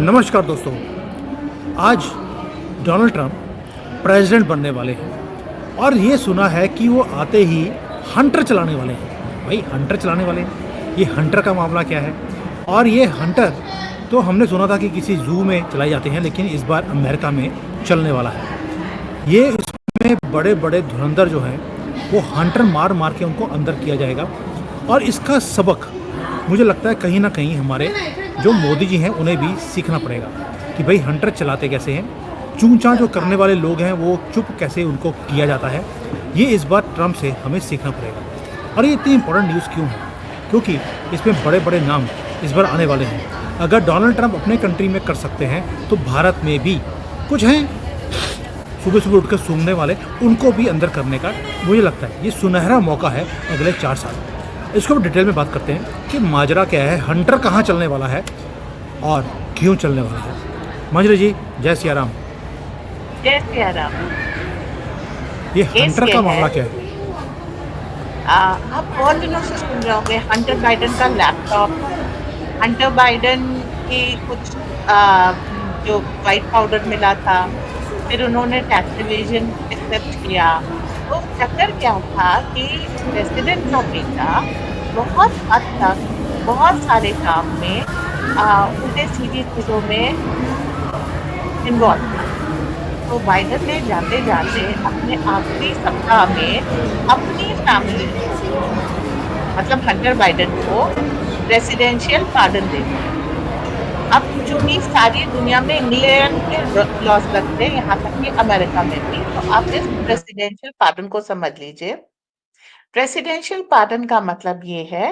नमस्कार दोस्तों। आज डोनाल्ड ट्रंप प्रेसिडेंट बनने वाले हैं और ये सुना है कि वो आते ही हंटर चलाने वाले हैं। भाई हंटर चलाने वाले हैं, ये हंटर का मामला क्या है? और ये हंटर तो हमने सुना था कि किसी ज़ू में चलाए जाते हैं, लेकिन इस बार अमेरिका में चलने वाला है। ये इसमें बड़े बड़े धुरंधर जो हैं वो हंटर मार मार के उनको अंदर किया जाएगा। और इसका सबक मुझे लगता है कहीं ना कहीं हमारे जो मोदी जी हैं उन्हें भी सीखना पड़ेगा कि भाई हंटर चलाते कैसे हैं, चूं चां जो करने वाले लोग हैं वो चुप कैसे उनको किया जाता है। ये इस बार ट्रंप से हमें सीखना पड़ेगा। और ये इतनी इंपॉर्टेंट न्यूज़ क्यों है? क्योंकि इसमें बड़े बड़े नाम इस बार आने वाले हैं। अगर डोनाल्ड ट्रंप अपने कंट्री में कर सकते हैं तो भारत में भी कुछ हैं सुबह सुबह उठकर सूंघने वाले, उनको भी अंदर करने का मुझे लगता है ये सुनहरा मौका है अगले 4 साल। इसको डिटेल में बात करते हैं कि माजरा क्या है, हंटर कहाँ चलने वाला है और क्यों चलने वाला है। माजरा जी, जय सिया राम। जय सिया राम। ये केस हंटर ये का है, मामला क्या है? आप बहुत दिनों से सुन रहे होंगे हंटर बाइडेन का लैपटॉप, हंटर बाइडेन की कुछ जो व्हाइट पाउडर मिला था, फिर उन्होंने टैक्स इवेजन एक्सेप्ट किया। तो चक्कर क्या था कि प्रेसिडेंट का बेटा बहुत हद तक बहुत सारे काम में उल्टे सीधी चीजों में इन्वॉल्व था। तो बाइडेन ने जाते जाते अपने आखिरी सप्ताह में अपनी फैमिली को, मतलब हंटर बाइडेन को, प्रेसिडेंशियल पार्डन दे दिया। अब चूंकि सारी दुनिया में इंग्लैंड के लॉज लगते हैं, यहाँ तक कि अमेरिका में भी, तो आप इस प्रेसिडेंशियल पार्डन को समझ लीजिए। प्रेसिडेंशियल पार्डन का मतलब ये है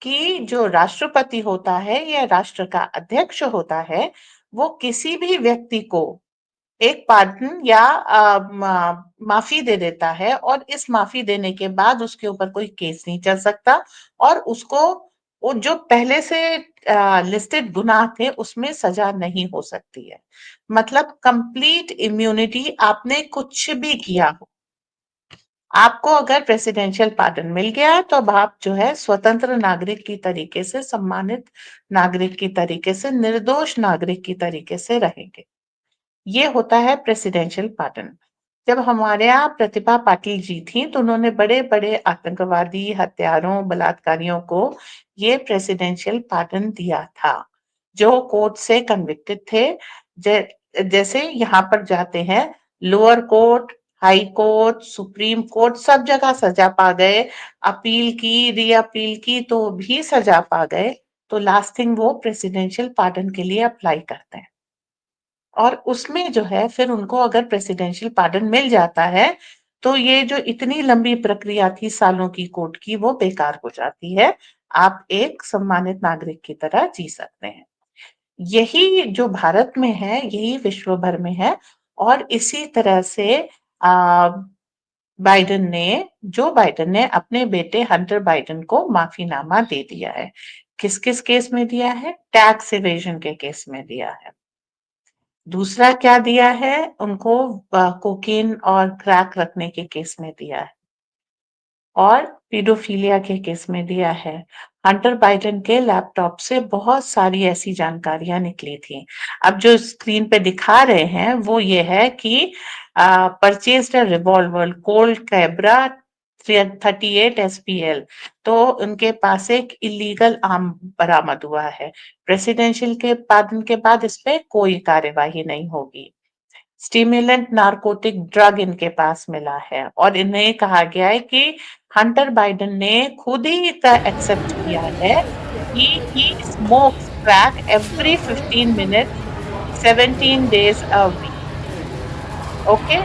कि जो राष्ट्रपति होता है या राष्ट्र का अध्यक्ष होता है, वो किसी भी व्यक्ति को एक पार्डन या माफी दे देता है, और इस माफी देने के बाद उसके ऊपर कोई केस नहीं चल सकता, और उसको वो जो पहले से लिस्टेड गुनाह थे उसमें सजा नहीं हो सकती है। मतलब कंप्लीट इम्यूनिटी, आपने कुछ भी किया हो, आपको अगर प्रेसिडेंशियल पार्डन मिल गया तो अब आप जो है स्वतंत्र नागरिक की तरीके से, सम्मानित नागरिक की तरीके से, निर्दोष नागरिक की तरीके से रहेंगे। ये होता है प्रेसिडेंशियल पार्डन। जब हमारे यहाँ प्रतिभा पाटिल जी थी तो उन्होंने बड़े बड़े आतंकवादी, हत्यारों, बलात्कारियों को ये प्रेसिडेंशियल पार्डन दिया था, जो कोर्ट से कन्विक्टेड थे। जैसे यहाँ पर जाते हैं lower court, high court, supreme court, सब जगह सजा पा गए, अपील की, री अपील की तो भी सजा पा गए, तो लास्ट थिंग वो प्रेसिडेंशियल पार्डन के लिए अप्लाई करते हैं। और उसमें जो है फिर उनको अगर प्रेसिडेंशियल पार्डन मिल जाता है तो ये जो इतनी लंबी प्रक्रिया थी सालों की कोर्ट की, वो बेकार हो जाती है। आप एक सम्मानित नागरिक की तरह जी सकते हैं। यही जो भारत में है यही विश्व भर में है। और इसी तरह से आ, जो बाइडेन ने अपने बेटे हंटर बाइडेन को माफीनामा दे दिया है। किस किस केस में दिया है? टैक्स इवेजन के केस में दिया है। दूसरा क्या दिया है उनको? कोकीन और क्रैक रखने के केस में दिया है, और पीडोफिलिया के केस में दिया है। हंटर बाइडेन के लैपटॉप से बहुत सारी ऐसी जानकारियां निकली थी। अब जो स्क्रीन पे दिखा रहे हैं वो ये है कि परचेज्ड अ रिवॉल्वर कोल्ट कैब्रा 38 SPL। तो उनके पास एक इलीगल आर्म बरामद हुआ है। प्रेसिडेंशियल के पार्डन के बाद इस पे कोई कार्यवाही नहीं होगी। स्टिमुलेंट नार्कोटिक ड्रग इनके पास मिला है, और इन्हें कहा गया है कि हंटर बाइडेन ने खुद ही एक्सेप्ट किया है कि he smokes crack every 15 minute 17 days a week. Okay,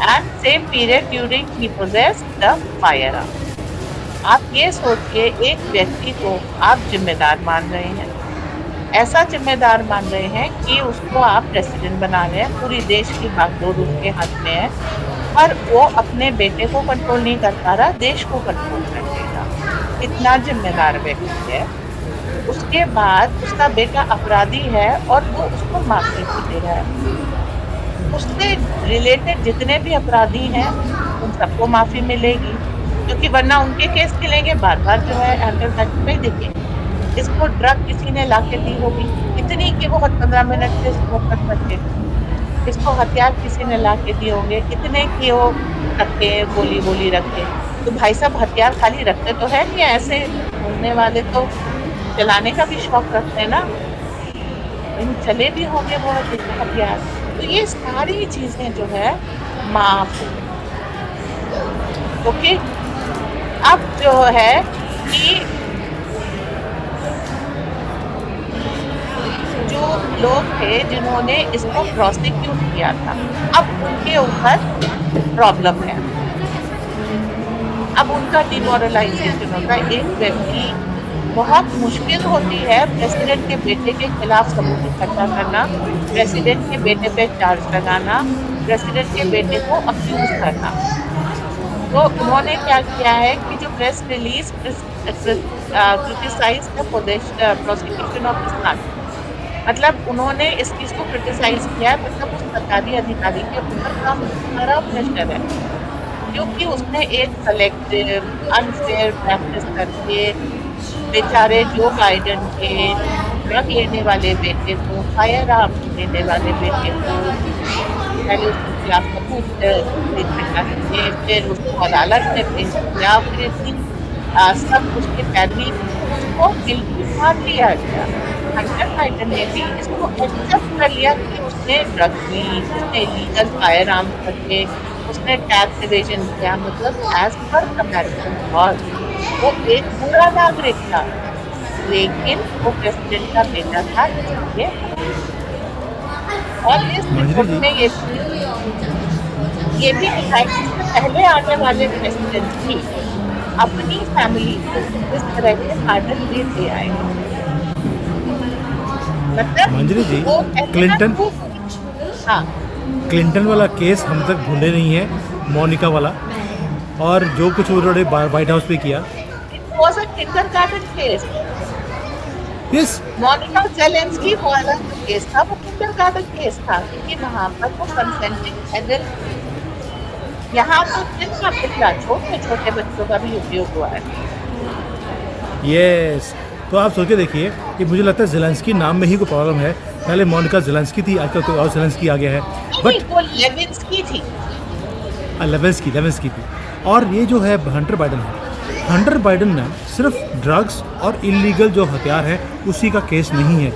and same period during he possessed the firearm. आप ये सोचिए, एक व्यक्ति को आप जिम्मेदार मान रहे हैं, ऐसा जिम्मेदार मान रहे हैं कि उसको आप प्रेसिडेंट बना रहे हैं, पूरी देश की बागडोर उसके हाथ में है, और वो अपने बेटे को कंट्रोल नहीं कर पा रहा, देश को कंट्रोल कर लेगा। इतना जिम्मेदार व्यक्ति है। उसके बाद उसका बेटा अपराधी है और वो उसको माफी भी दे रहा है। उससे रिलेटेड जितने भी अपराधी हैं उन सबको माफी मिलेगी, क्योंकि वरना उनके केस चलेंगे बार बार। जो है एंटर भाई देखिए, इसको ड्रग किसी ने लाके दी होगी, इतनी कि वो 15 मिनट से स्मोक कर सके। इसको हथियार किसी ने ला के दिए होंगे, इतने कि वो रखे, गोली-वोली रखे। तो भाई साहब हथियार खाली रखते तो है नहीं, ऐसे घूमने वाले तो चलाने का भी शौक रखते हैं ना, इन चले भी होंगे वो हथियार। तो ये सारी चीज़ें जो है माफ़ हो गई। ओके, अब जो है कि जो लोग थे जिन्होंने इसको प्रोसिक्यूट किया था, अब उनके ऊपर प्रॉब्लम है। अब उनका डिमोरलाइज़ेशन होता है। एक व्यक्ति बहुत मुश्किल होती है प्रेसिडेंट के बेटे के खिलाफ सबूत इकट्ठा करना, प्रेसिडेंट के बेटे पे चार्ज लगाना, प्रेसिडेंट के बेटे को अक्यूज़ करना। तो उन्होंने क्या किया है कि जो press release criticise the prosecution of Islam, मतलब उन्होंने इस चीज़ को क्रिटिसाइज़ किया है, मतलब उस सरकारी अधिकारी के ऊपर काफ़ी सारा प्रेशर है। क्योंकि उसने एक सेलेक्टिव अनफेयर प्रैक्टिस करके बेचारे जो बाइडेन के ड्रग लेने वाले बेटे को, फायर आर्म्स लेने वाले बेटे को पहले उसके खिलाफ सबूत इकट्ठा किए, फिर उसको अदालत में पेश किया, फिर इतनी सब उसके पैरवी उसको गिल्टी मान लिया गया। हंटर बाइडेन ने भी इसको एक्सेप्ट कर लिया कि उसने ड्रग ली, उसने इलीगल फायर आर्म्स रखे, उसने टैक्स इवेजन किया, मतलब एज़ पर अमेरिकन लॉ वो एक बुरा नागरिक था, लेकिन वो प्रेसिडेंट का बेटा था इसलिए। और इस मंजरी रिपोर्ट जी, में ये भी लिखा है कि इससे पहले आने वाले प्रेसिडेंट भी अपनी फैमिली को इस तरह के पार्डन देते आए। मंजरी जी, मतलब वो कहते हैं ना क्लिंटन हाँ, क्लिंटन वाला केस हम तक भूले नहीं है, मोनिका वाला, और जो कुछ उन्होंने व्हाइट हाउस पे किया। It was a kindergarten case. Yes, Monica Lewinsky वाला जो केस था वो किंडरगार्टन केस था, क्योंकि वहाँ पर वो कंसेंटिंग एडल्ट, यहाँ तो जिनका पिछला छोटे-छोटे बच्चों का भी उपयोग हुआ है। यस। तो आप सोच के देखिए कि मुझे लगता है ज़ेलेंस्की नाम में ही कोई प्रॉब्लम है। पहले मोनिका ज़ेलेंस्की थी, आजकल कोई और ज़ेलेंस्की आ गया है। नहीं, बट वो लेविन्स्की थी। लेवेंस्की थी। और ये जो है हंटर बाइडन है, हंटर बाइडन ने सिर्फ ड्रग्स और इलीगल जो हथियार है उसी का केस नहीं है।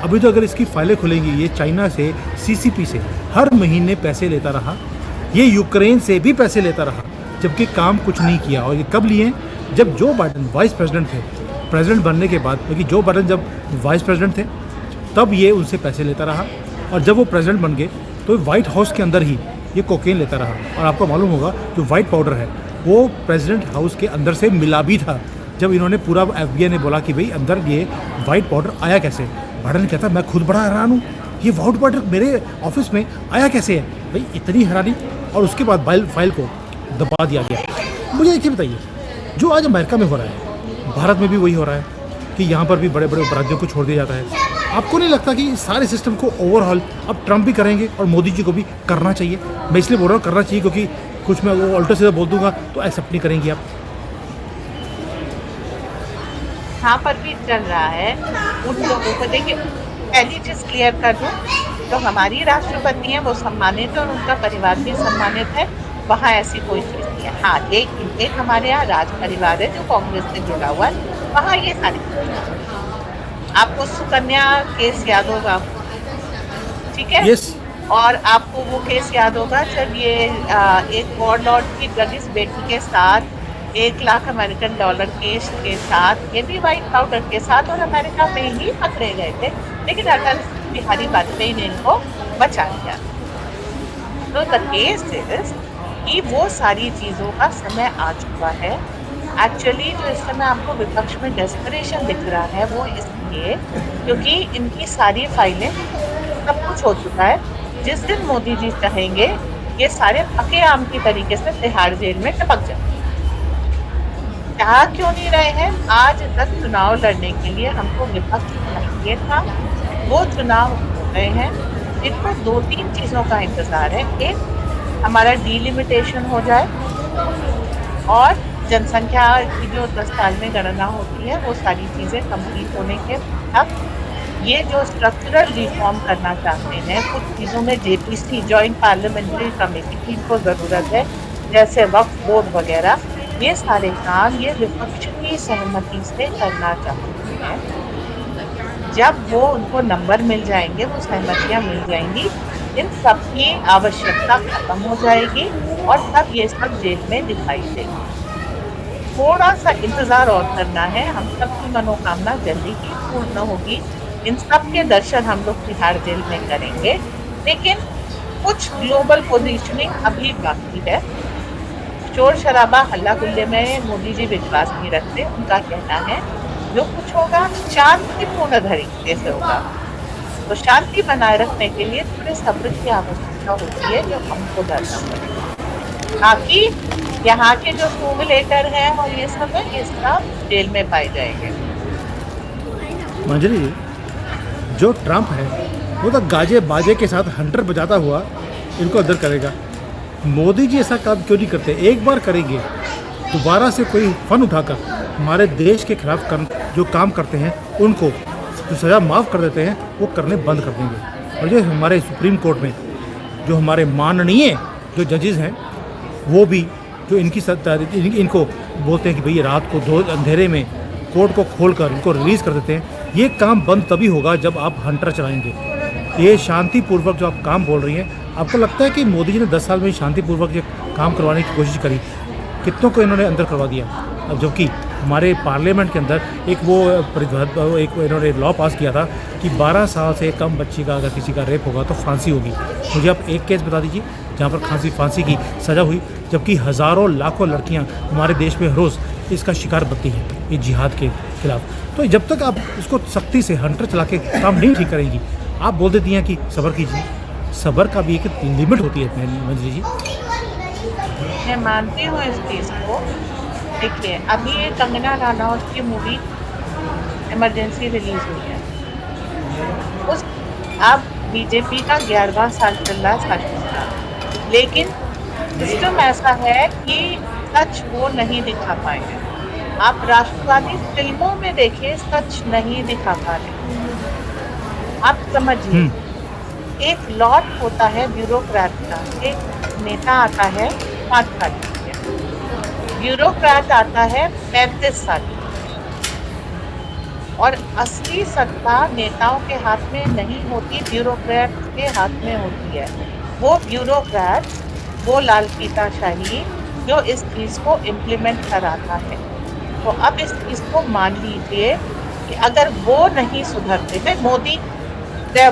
अभी तो अगर इसकी फाइलें खुलेंगी, ये चाइना से, सीसीपी से हर महीने पैसे लेता रहा, ये यूक्रेन से भी पैसे लेता रहा, जबकि काम कुछ नहीं किया। और ये कब लिए? जब जो बाइडन वाइस प्रेसिडेंट थे, प्रेसिडेंट बनने के बाद, क्योंकि जो बाइडन जब वाइस प्रेसिडेंट थे तब ये उनसे पैसे लेता रहा, और जब वो प्रेसिडेंट बन गए तो व्हाइट हाउस के अंदर ही ये कोकेन लेता रहा। और आपको मालूम होगा जो वाइट पाउडर है वो प्रेसिडेंट हाउस के अंदर से मिला भी था। जब इन्होंने पूरा FBI ने बोला कि भाई अंदर ये वाइट पाउडर आया कैसे, बाइडन कहता मैं खुद बड़ा हैरान हूँ, ये वाइट पाउडर मेरे ऑफिस में आया कैसे है भाई, इतनी हैरानी। और उसके बाद फाइल को दबा दिया गया। मुझे एक चीज़ बताइए, जो आज अमेरिका में हो रहा है, भारत में भी वही हो रहा है कि यहाँ पर भी बड़े बड़े अपराधियों को छोड़ दिया जाता है। आपको नहीं लगता कि इस सारे सिस्टम को ओवरऑल अब ट्रम्प भी करेंगे और मोदी जी को भी करना चाहिए? मैं इसलिए बोल रहा हूँ करना चाहिए क्योंकि कुछ मैं वो उल्टा सीधा बोल दूंगा तो एक्सेप्ट नहीं करेंगी आप। यहाँ पर भी चल रहा है उन लोगों को। देखिए, पहली चीज़ क्लियर कर दूँ, जो हमारी राष्ट्रपति हैं वो सम्मानित है और उनका परिवार भी सम्मानित है, वहाँ ऐसी कोई चीज़ नहीं है। हाँ, लेकिन एक हमारे यहाँ राज परिवार है जो कांग्रेस से जुड़ा हुआ है, वहाँ ये सारी चीज़ें हैं। आपको सुकन्या केस याद होगा, ठीक है? यस, और आपको वो केस याद होगा जब ये एक वॉरलॉर्ड की ड्रगिस्ट बेटी के साथ 1 लाख अमेरिकन डॉलर केस के साथ, ये भी व्हाइट पाउडर के साथ, और अमेरिका में ही पकड़े गए थे, लेकिन अटल बिहारी वाजपेयी ने इनको बचा लिया। तो द केस इज कि वो सारी चीज़ों का समय आ चुका है। एक्चुअली जो इस समय आपको विपक्ष में डेस्परेशन दिख रहा है वो इसलिए क्योंकि इनकी सारी फाइलें, सब कुछ हो चुका है। जिस दिन मोदी जी चाहेंगे ये सारे पके आम की तरीके से तिहाड़ जेल में टपक जाए। चाह क्यों नहीं रहे हैं? आज तक चुनाव लड़ने के लिए हमको विपक्ष चाहिए था, वो चुनाव हो गए हैं। इनको 2-3 चीज़ों का इंतज़ार है। एक, हमारा डिलिमिटेशन हो जाए और जनसंख्या की जो 10 साल में गणना होती है वो सारी चीज़ें कंप्लीट होने के बाद ये जो स्ट्रक्चरल रिफॉर्म करना चाहते हैं, कुछ चीज़ों में जेपीसी जॉइंट पार्लियामेंट्री कमेटी की इनको ज़रूरत है, जैसे वक्फ बोर्ड वगैरह, ये सारे काम ये विपक्ष की सहमति से करना चाहते हैं। जब वो उनको नंबर मिल जाएंगे, वो सहमतियां मिल जाएंगी, इन सब की आवश्यकता खत्म हो जाएगी और तब ये सब जेल में दिखाई देगी। थोड़ा सा इंतजार और करना है, हम सबकी मनोकामना जल्दी ही पूर्ण होगी। इन सब के दर्शन हम लोग तिहाड़ जेल में करेंगे, लेकिन कुछ ग्लोबल पोजीशनिंग अभी बाकी है। शोर शराबा हल्ला गुल्ले में मोदी जी विश्वास नहीं रखते। उनका कहना है जो कुछ होगा शांतिपूर्ण तरीके से होगा। तो शांति बनाए रखने के लिए थोड़े सब्र की आवश्यकता होती है, जो हमको करना पड़ेगा। बाकी यहाँ के जो स्मगलेटर हैं और ये सब है, ये सब जेल में पाए जाएंगे। मंजरी जी, जो ट्रम्प है वो तो गाजे बाजे के साथ हंटर बजाता हुआ इनको अंदर करेगा। मोदी जी ऐसा काम क्यों नहीं करते? एक बार करेंगे, दोबारा से कोई फन उठाकर हमारे देश के खिलाफ जो काम करते हैं उनको जो सज़ा माफ़ कर देते हैं वो करने बंद कर देंगे। और जो हमारे सुप्रीम कोर्ट में जो हमारे माननीय जो जजेस हैं, वो भी जो इनको बोलते हैं कि भई रात को दो अंधेरे में कोर्ट को खोलकर इनको रिलीज़ कर देते हैं, ये काम बंद तभी होगा जब आप हंटर चलाएंगे। ये शांतिपूर्वक जो आप काम बोल रही हैं, आपको लगता है कि मोदी जी ने 10 साल में शांतिपूर्वक ये काम करवाने की कोशिश करी? कितनों को इन्होंने अंदर करवा दिया। अब जबकि हमारे पार्लियामेंट के अंदर एक इन्होंने लॉ पास किया था कि 12 साल से कम बच्ची का अगर किसी का रेप होगा तो फांसी होगी। मुझे आप एक केस बता दीजिए जहाँ पर फांसी की सज़ा हुई, जबकि हज़ारों लाखों लड़कियाँ हमारे देश में हर रोज़ इसका शिकार बनती हैं, ये जिहाद के खिलाफ। तो जब तक आप इसको सख्ती से हंटर चला के काम नहीं ठीक करेंगी, आप बोल देती हैं कि सब्र कीजिए। सब्र का भी एक लिमिट होती है मंजरी जी। मैं मानती हूँ इस चीज़ को। देखिए, अभी ये कंगना रनौत की मूवी इमरजेंसी रिलीज हुई है। उस अब बीजेपी का 11वां साल चल रहा है शासन का, लेकिन सिस्टम ऐसा है कि सच वो नहीं दिखा पाएंगे। आप राष्ट्रवादी फिल्मों में देखिए, सच नहीं दिखा पा रहे। आप समझिए, एक लॉट होता है ब्यूरोक्रेट का, एक नेता आता है 5 साल के लिए, ब्यूरोक्रेट आता है 35 साल के, और असली सत्ता नेताओं के हाथ में नहीं होती, ब्यूरोक्रेट के हाथ में होती है। वो ब्यूरोक्रेट, वो लाल फीताशाही जो इस चीज़ को इम्प्लीमेंट कराता है। तो अब इस चीज़ को मान लीजिए कि अगर वो नहीं सुधरते, मैं मोदी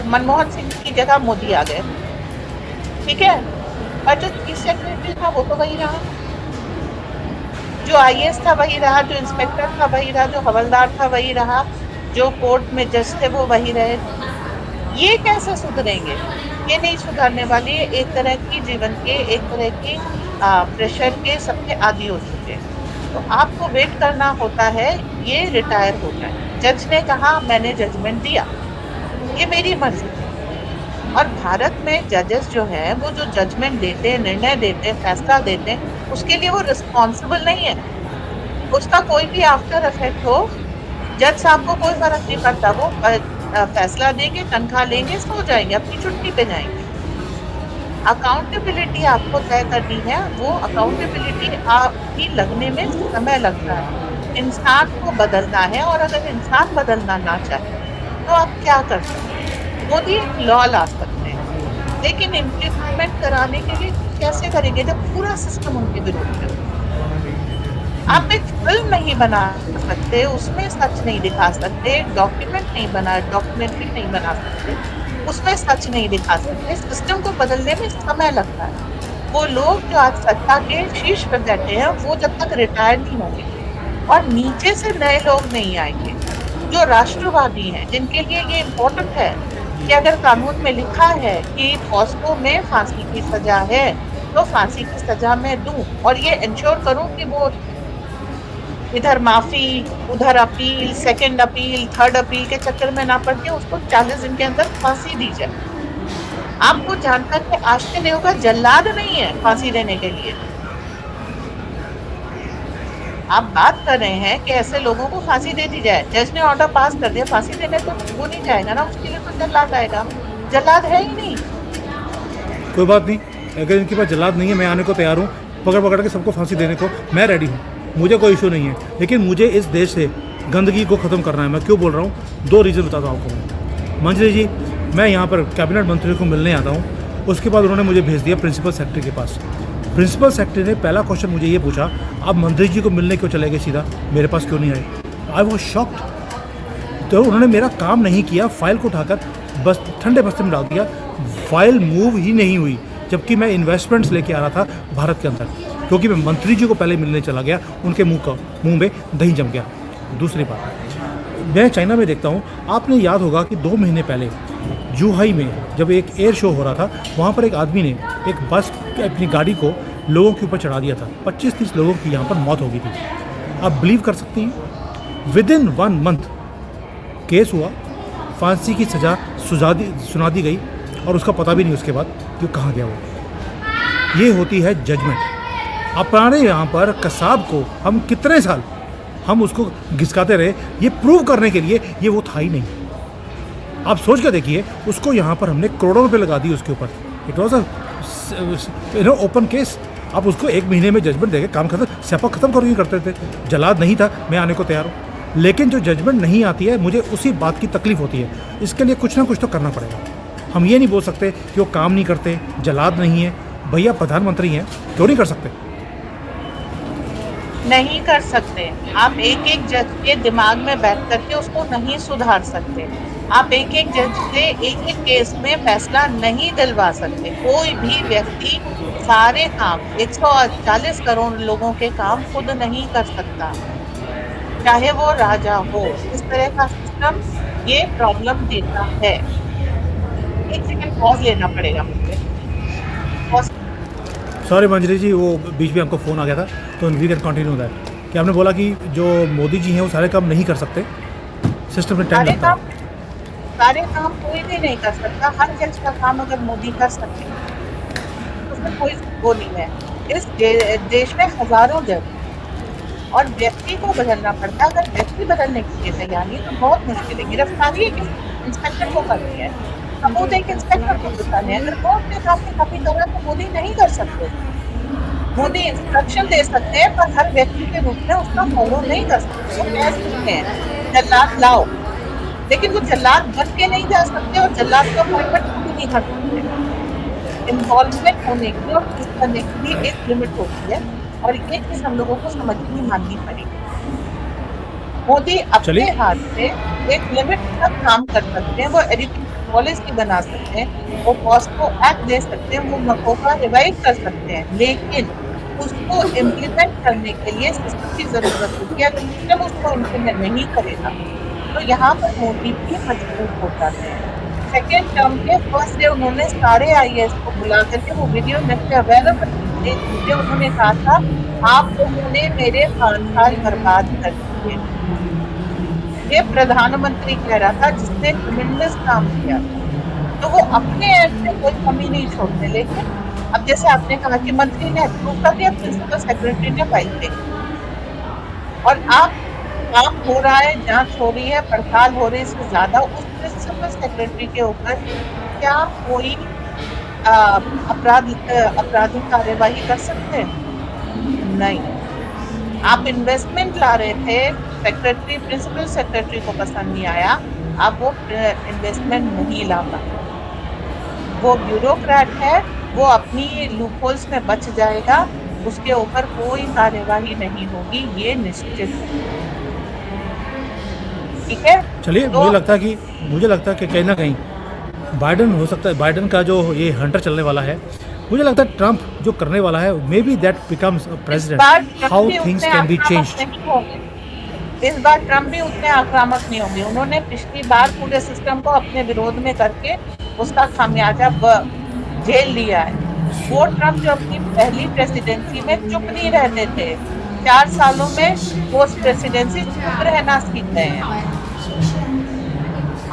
मनमोहन सिंह की जगह मोदी आ गए, ठीक है, और जो चीफ सेक्रेटरी था वो तो वही रहा, जो आईएएस था वही रहा, जो इंस्पेक्टर था वही रहा, जो हवलदार था वही रहा, जो कोर्ट में जज थे वो वही रहे। ये कैसे सुधरेंगे? ये नहीं सुधरने वाली। एक तरह की जीवन के, एक तरह की प्रेशर के सबके आदी हो चुके हैं। तो आपको वेट करना होता है ये रिटायर हो जाए। जज ने कहा, मैंने जजमेंट दिया, ये मेरी मर्जी है। और भारत में जजेस जो है, वो जो जजमेंट देते हैं, निर्णय देते हैं, फैसला देते हैं, उसके लिए वो रिस्पॉन्सिबल नहीं है। उसका कोई भी आफ्टर इफेक्ट हो, जज साहब को कोई फर्क नहीं पड़ता। वो फैसला देंगे, तनख्वाह लेंगे, सो जाएंगे, अपनी छुट्टी पे जाएंगे। अकाउंटेबिलिटी आपको तय करनी है, वो अकाउंटेबिलिटी आपकी लगने में समय लगता है। इंसान को बदलना है, और अगर इंसान बदलना ना चाहे तो आप क्या कर सकते हैं? मोदी लॉ ला सकते हैं, लेकिन इम्प्लीमेंट कराने के लिए कैसे करेंगे जब पूरा सिस्टम उनके विरुद्ध है? आप एक फिल्म नहीं बना सकते, उसमें सच नहीं दिखा सकते, डॉक्यूमेंट्री नहीं बना सकते, उसमें सच नहीं दिखा सकते। सिस्टम को बदलने में समय लगता है। वो लोग जो आज सत्ता के शीर्ष पर बैठे हैं, वो जब तक रिटायर नहीं होंगे और नीचे से नए लोग नहीं आएंगे जो राष्ट्रवादी हैं, जिनके लिए ये इम्पोर्टेंट है कि अगर कानून में लिखा है कि पॉस्को में फांसी की सजा है, तो फांसी की सजा मैं दूं और ये इंश्योर करूं कि वो इधर माफी, उधर appeal, second appeal, third appeal के चक्कर में ना पड़ के उसको 40 दिन के अंदर फांसी दी जाए। आपको जानकर के आश्चर्य होगा, जल्लाद नहीं है फांसी देने के लिए। आप बात कर रहे हैं कि ऐसे लोगों को फांसी दे दी जाए, जज ने ऑर्डर पास कर दिया, फांसी देने तो वो नहीं जाएगा ना, उसके लिए तो जल्लाद आएगा, जल्लाद है ही नहीं। कोई बात नहीं, अगर इनके पास जल्लाद नहीं है, मैं आने को तैयार हूँ, पकड़ पकड़ के सबको फांसी देने को मैं रेडी हूँ, मुझे कोई इशू नहीं है। लेकिन मुझे इस देश से गंदगी को ख़त्म करना है। मैं क्यों बोल रहा हूँ, 2 रीज़न बताता हूँ आपको मैं। मंजरी जी, मैं यहाँ पर कैबिनेट मंत्री को मिलने आता हूँ, उसके बाद उन्होंने मुझे भेज दिया प्रिंसिपल सेक्रेटरी के पास। प्रिंसिपल सेक्रेटरी ने पहला क्वेश्चन मुझे ये पूछा, आप मंत्री जी को मिलने क्यों चले गए सीधा, मेरे पास क्यों नहीं आए? I was shocked. तो उन्होंने मेरा काम नहीं किया, फाइल को उठाकर बस ठंडे बस्ते में डाल दिया, फाइल मूव ही नहीं हुई, जबकि मैं इन्वेस्टमेंट्स लेके आ रहा था भारत के अंदर, क्योंकि मैं मंत्री जी को पहले मिलने चला गया, उनके मुंह में दही जम गया। दूसरी बात, मैं चाइना में देखता हूँ, आपने याद होगा कि 2 महीने पहले जूहाई में जब एक एयर शो हो रहा था, वहाँ पर एक आदमी ने एक बस अपनी गाड़ी को लोगों के ऊपर चढ़ा दिया था, 25-30 लोगों की यहाँ पर मौत हो गई थी। आप बिलीव कर सकती हैं, विदिन 1 मंथ केस हुआ, फांसी की सज़ा सुना दी गई, और उसका पता भी नहीं उसके बाद कि वो कहाँ गया वो। ये होती है जजमेंट। अपने यहाँ पर कसाब को हम कितने साल हम उसको घिसकाते रहे, ये प्रूव करने के लिए ये वो था ही नहीं। आप सोच के देखिए, उसको यहाँ पर हमने करोड़ों रुपए लगा दिए उसके ऊपर। It was a open case. आप उसको 1 महीने में जजमेंट देके काम खत्म, स्यापा खत्म करो, करते थे। जलाद नहीं था, मैं आने को तैयार हूँ। लेकिन जो जजमेंट नहीं आती है, मुझे उसी बात की तकलीफ होती है। इसके लिए कुछ ना कुछ तो करना पड़ेगा। हम ये नहीं बोल सकते कि वो काम नहीं करते, जलाद नहीं है। भैया प्रधानमंत्री हैं, क्यों नहीं कर सकते? नहीं कर सकते। आप एक एक जज के दिमाग में बैठ करके उसको नहीं सुधार सकते। आप एक एक जज से एक एक केस में फैसला नहीं दिलवा सकते। कोई भी व्यक्ति सारे काम 140 करोड़ लोगों के काम खुद नहीं कर सकता, चाहे वो राजा हो। इस तरह का सिस्टम ये प्रॉब्लम देता है। एक सेकंड पॉज लेना पड़ेगा मुझे। पॉज। सॉरी मंजरी जी, वो बीच में हमको फ़ोन आ गया था, तो वी कैन कंटिन्यू दैट। कि आपने बोला कि जो मोदी जी हैं वो सारे काम नहीं कर सकते, सिस्टम में टाइम लगता है। सारे काम कोई भी नहीं कर सकता। हर जज का काम अगर मोदी कर सकते हैं, उसमें कोई वो नहीं है। इस देश में हजारों जज और व्यक्ति को बदलना पड़ता है। अगर व्यक्ति बदलने के लिए तैयार नहीं तो बहुत मुश्किल है। गिरफ्तारी एक इंस्पेक्टर को करनी है, सबूत एक इंस्पेक्टर को दिखाने हैं। अगर वो अपने काम में कभी करा तो मोदी नहीं कर सकते। मोदी इंस्ट्रक्शन दे सकते हैं, पर हर व्यक्ति के रूप में उसका फॉलो नहीं कर सकते। वो कह सकते हैं जल्लाद लाओ, लेकिन वो जल्लाद बन के नहीं जा सकते, और जल्लाद का अपॉइंटमेंट खुद नहीं कर सकते। इन्वॉल्वमेंट होने की और किस करने की भी एक लिमिट होती है, और ये चीज हम लोगों को समझनी माननी पड़ेगी। मोदी अपने हाथ से एक लिमिट तक काम कर सकते हैं। वो एडिटिंग पॉलिसी बना सकते हैं, वो पॉस्को एक्ट दे सकते हैं, वो मकोका रिवाइव कर सकते हैं, लेकिन उसको इम्प्लीमेंट करने के लिए सिस्टम की जरूरत होती है। अगर सिस्टम उसको इम्प्लीमेंट नहीं करेगा तो यहाँ पर मोदी भी मजबूर हो जाते हैं। सेकेंड टर्म के फर्स्ट डे उन्होंने सारे IAS को बुला करके वो वीडियो नेट पे अवेलेबल थे। उन्होंने कहा था, आप लोगों ने मेरे 5 साल बर्बाद कर दिए। ये प्रधानमंत्री कह रहा था, जिसने ट्रिमेंडस काम किया था। तो वो अपने एंड से कोई कमी नहीं छोड़ते। लेकिन अब जैसे आपने कहा कि मंत्री ने अप्रूव कर दिया, प्रिंसिपल सेक्रेटरी ने फाइल दे, और आप काम हो रहा है, जांच हो रही है, पड़ताल हो रही है, इससे ज्यादा उस प्रिंसिपल सेक्रेटरी के ऊपर क्या कोई आपराधिक कार्यवाही कर सकते हैं? नहीं। आप इन्वेस्टमेंट ला रहे थे, सेक्रेटरी प्रिंसिपल सेक्रेटरी को पसंद नहीं आया, आप वो इन्वेस्टमेंट नहीं ला पाए। वो ब्यूरोक्रेट है, वो अपनी लूपहोल्स में बच जाएगा, उसके ऊपर कोई कार्यवाही नहीं होगी, ये निश्चित है। ठीक है। चलिए, तो मुझे लगता है कि कहीं ना कहीं बाइडन हो सकता है, बाइडन का जो ये हंटर चलने वाला है, मुझे लगता है ट्रंप जो करने वाला है, may be that becomes president, how things can be changed. इस बार ट्रंप भी उतने आक्रामक नहीं होंगे। उन्होंने पिछली बार पूरे सिस्टम को अपने विरोध में करके उसका खामियाजा झेल लिया है। वो ट्रंप जो अपनी पहली प्रेसिडेंसी में चुप नहीं रहते थे, 4 सालों में पोस्ट प्रेसिडेंसी चुप रहना सीख गए हैं।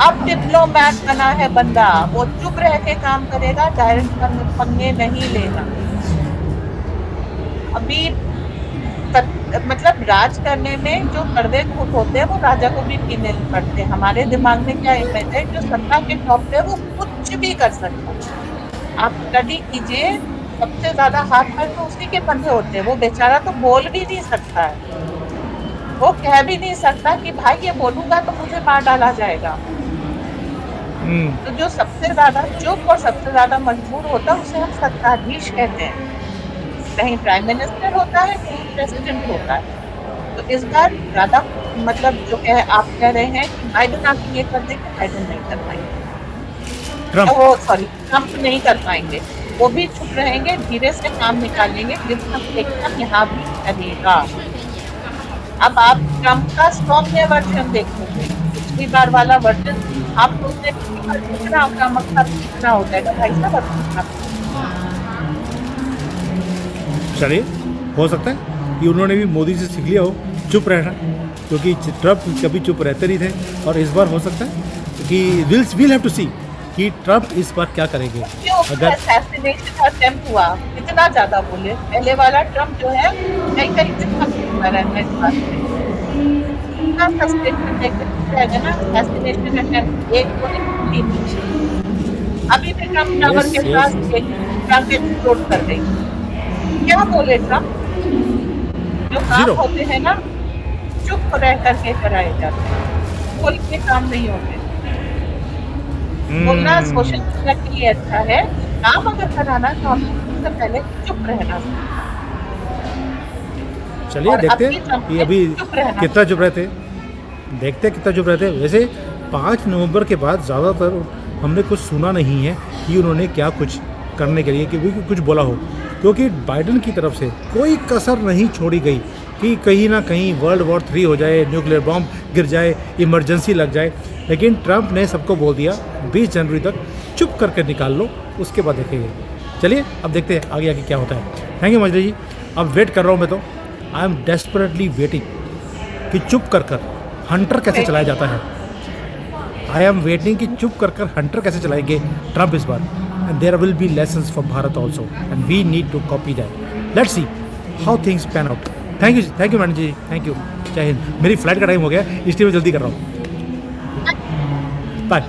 अब डिप्लोमैट बना है बंदा, वो चुप रह के काम करेगा, डायरेक्ट पंगे नहीं लेगा। अभी मतलब राज करने में जो कड़वे घूंट होते हैं वो राजा को भी पीने पड़ते हैं। हमारे दिमाग में क्या इमेज है, जो सत्ता के टॉप पे है वो कुछ भी कर सकता है। आप स्टडी कीजिए, सबसे ज्यादा हाथ पैर तो उसी के बंधे होते हैं। वो बेचारा तो बोल भी नहीं सकता है, वो कह भी नहीं सकता कि भाई ये बोलूंगा तो मुझे मार डाला जाएगा। हम्म, तो जो सबसे ज्यादा चुप और सबसे ज्यादा मजबूर होता है उसे हम सत्ताधीश कहते हैं। कहीं प्राइम मिनिस्टर होता है, कहीं प्रेसिडेंट होता है। तो इस बार ज्यादा मतलब जो आप कह रहे हैं कि बाइडेन आके ये कर देंगे, बाइडेन नहीं कर पाएंगे। ट्रम्प। वो सॉरी, ट्रम्प नहीं कर पाएंगे। वो भी चुप रहेंगे, धीरे से काम निकालेंगे, जितना सेक्शन यहाँ भी करेगा। अब आप ट्रम्प का सौम्य वर्जन देखेंगे, पिछली बार वाला वर्जन आप सोचते हैं कि कितना आक्रामक था, कितना हो जाएगा भाई साहब। चलिए, हो सकता है कि उन्होंने भी मोदी से सीख लिया हो चुप रहना, क्योंकि ट्रम्प कभी चुप रहते नहीं थे। और इस बार हो सकता है कि विल हैव टू सी कि ट्रम्प इस बार क्या करेंगे। अगर असैसिनेशन अटेम्प्ट हुआ, कितना ज्यादा बोले। पहले वाला ट्रम्प जो है कई कई दिन तक बोलता रहता है इस बात पे। इतना फ्रस्ट्रेशन देखते रहेगा ना, असैसिनेशन अटेम्प्ट एक को नहीं, 3 अभी भी ट्रम्प टावर के यस पास एक ट्रक एक्सप्लोड कर गई। क्या बोले ट्रम्प? जो काम जीरो। होते हैं ना चुप रह करके कराए जाते हैं, बोल के काम नहीं होते। बोलना सोशल मीडिया के लिए अच्छा है, काम अगर कराना तो आपको सबसे पहले चुप रहना। चलिए और देखते अभी हैं ट्रम्प कि ने अभी चुप रहना। कितना चुप रहते हैं, देखते हैं कितना चुप रहते हैं। वैसे 5 नवंबर के बाद ज़्यादातर हमने कुछ सुना नहीं है कि उन्होंने क्या कुछ करने के लिए कि कुछ बोला हो, क्योंकि बाइडेन की तरफ से कोई कसर नहीं छोड़ी गई कि कहीं ना कहीं वर्ल्ड वॉर 3 हो जाए, न्यूक्लियर बॉम्ब गिर जाए, इमरजेंसी लग जाए। लेकिन ट्रम्प ने सबको बोल दिया 20 जनवरी तक चुप करके निकाल लो, उसके बाद देखेंगे। चलिए अब देखते हैं आगे आगे क्या होता है। थैंक यू मजरी जी। अब वेट कर रहा हूँ मैं, तो आई एम डेस्परेटली वेटिंग कि चुप कर कर हंटर कैसे चलाया जाता है। आई एम वेटिंग कि चुप कर कर हंटर कैसे चलाएंगे ट्रम्प इस बार। And there will be lessons for Bharat also and we need to copy that. Let's see how things pan out. Thank you madam ji, thank you. जय हिंद। मेरी फ्लाइट का टाइम हो गया, इसलिए मैं जल्दी कर रहा हूँ। बाय।